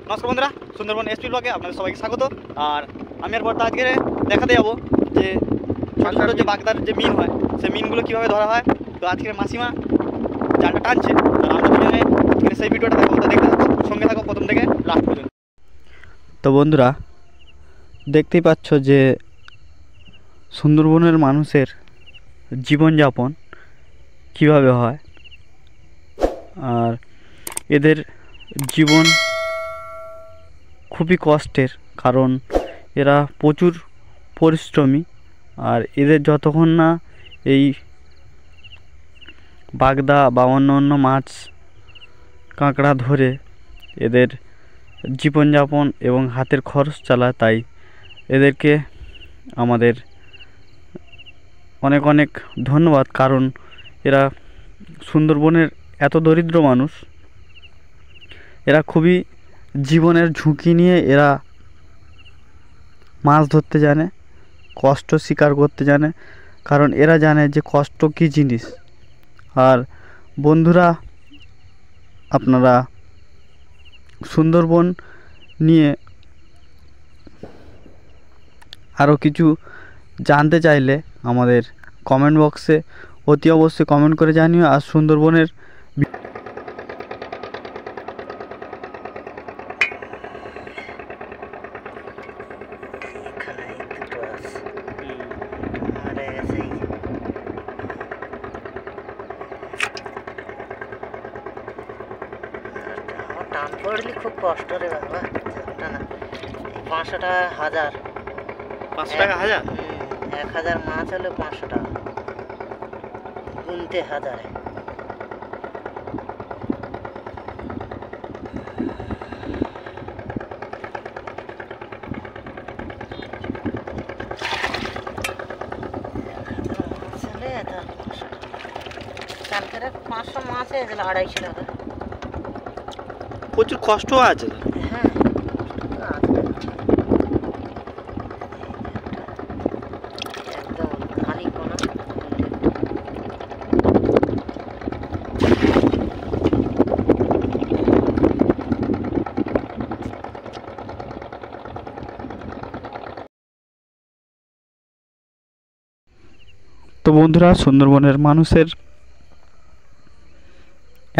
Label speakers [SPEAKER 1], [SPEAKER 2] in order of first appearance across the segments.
[SPEAKER 1] নমস্কার বন্ধুরা, সুন্দরবন এসপি ব্লগে আপনাদের সবাইকে স্বাগত। আর আমি আর বর্দা আজকে দেখাতে যাবো যে ছোটো ছোটো যে বাগদার যে মিন হয় সেই মিনগুলো কীভাবে ধরা হয়। তো আজকে মাসিমা জালটা টানছে আর আমরা দুজনে সেই ভিডিওটা দেখো, তো দেখতে থাকো, সঙ্গে থাকো প্রথম থেকে লাস্ট পর্যন্ত। তো বন্ধুরা দেখতেই পাচ্ছ যে সুন্দরবনের মানুষের জীবনযাপন কিভাবে হয় আর এদের জীবন খুবই কষ্টের, কারণ এরা প্রচুর পরিশ্রমী। আর এদের যতক্ষণ না এই বাগদা বা অন্য অন্য মাছ কাঁকড়া ধরে এদের জীবনযাপন এবং হাতের খরচ চালায়, তাই এদেরকে আমাদের অনেক অনেক ধন্যবাদ। কারণ এরা সুন্দরবনের এত দরিদ্র মানুষ, এরা খুবই জীবনের ঝুঁকি নিয়ে এরা মাছ ধরতে জানে, কষ্ট স্বীকার করতে জানে, কারণ এরা জানে যে কষ্ট কী জিনিস। আর বন্ধুরা, আপনারা সুন্দরবন নিয়ে আরও কিছু জানতে চাইলে আমাদের কমেন্ট বক্সে অতি অবশ্যই কমেন্ট করে জানিও। আর সুন্দরবনের
[SPEAKER 2] টান পড়লে খুব কষ্ট রে বাবা। না 500 টাকা হাজার,
[SPEAKER 1] 500 টাকা হাজার,
[SPEAKER 2] 1000 মাছ হলে 500 টাকা গুনতে হাজারে। কালকে 500 মাছ হয়েছিল 250 টাকা।
[SPEAKER 1] প্রচুর কষ্ট আছে।
[SPEAKER 2] হ্যাঁ একদম খালি কোনো
[SPEAKER 1] তো বন্ধুরা, সুন্দরবনের মানুষের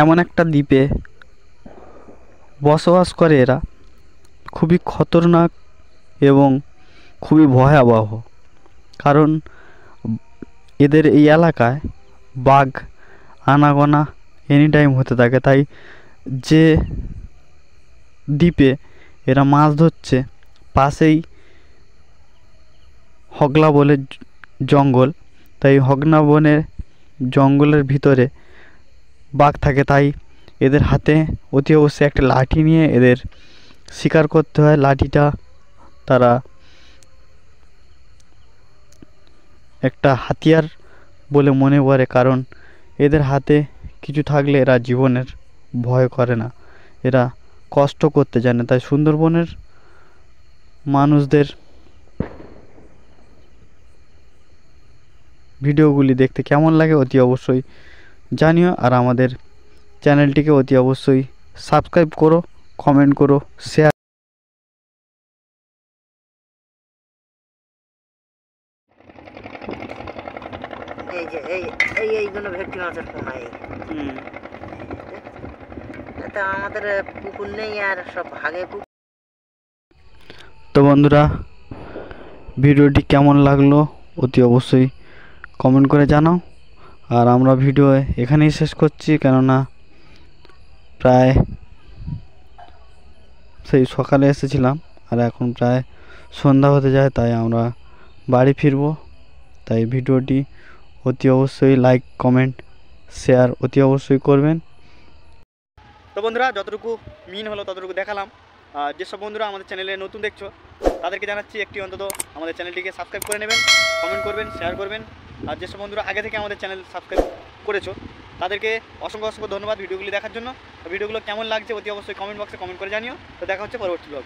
[SPEAKER 1] এমন একটা দ্বীপে বসবাস করে এরা, খুবই খতরনাক এবং খুবই ভয়াবহ। কারণ এদের এই এলাকায় বাঘ আনাগোনা এনি টাইম হতে থাকে, তাই যে দ্বীপে এরা মাছ ধরছে পাশেই হগলা বলে জঙ্গল, তাই হগনা বনের জঙ্গলের ভিতরে বাঘ থাকে, তাই এদের হাতে অতি অবশ্যই একটা লাঠি নিয়ে এদের শিকার করতে হয়। লাঠিটা তারা একটা হাতিয়ার বলে মনে করে, কারণ এদের হাতে কিছু থাকলে এরা জীবনের ভয় করে না, এরা কষ্ট করতে জানে। তাই সুন্দরবনের মানুষদের ভিডিওগুলি দেখতে কেমন লাগে অতি অবশ্যই জানিও। আর আমাদের চ্যানেলটিকে অতি অবশ্যই সাবস্ক্রাইব করো, কমেন্ট করো, শেয়ার।
[SPEAKER 2] এই যে এইগুলো ভেটকি মাছের পোনা। এটা আমাদের পুকুর নেই আর সব ভাগে পুকুর।
[SPEAKER 1] তো বন্ধুরা, ভিডিওটি কেমন লাগলো অতি অবশ্যই কমেন্ট করে জানাও। আর আমরা ভিডিও এখানেই শেষ করছি, কেননা প্রায় সেই সকালে এসেছিলাম আর এখন প্রায় সন্ধ্যা হতে যায়, তাই আমরা বাড়ি ফিরবো। তাই ভিডিওটি অতি অবশ্যই লাইক, কমেন্ট, শেয়ার অতি অবশ্যই করবেন। তো বন্ধুরা, যতটুকু মিন হলো ততটুকু দেখালাম। আর যেসব বন্ধুরা আমাদের চ্যানেলে নতুন দেখছো তাদেরকে জানাচ্ছি একটি অন্তত আমাদের চ্যানেলটিকে সাবস্ক্রাইব করে নেবেন, কমেন্ট করবেন, শেয়ার করবেন। আর যেসব বন্ধুরা আগে থেকে আমাদের চ্যানেল সাবস্ক্রাইব করেছো তাদেরকে অসংখ্য অসংখ্য ধন্যবাদ ভিডিওগুলি দেখার জন্য। ভিডিওগুলো কেমন লাগছে অতি অবশ্যই কমেন্ট বক্সে কমেন্ট করে জানিও। তো দেখা হচ্ছে পরবর্তী ব্লগ।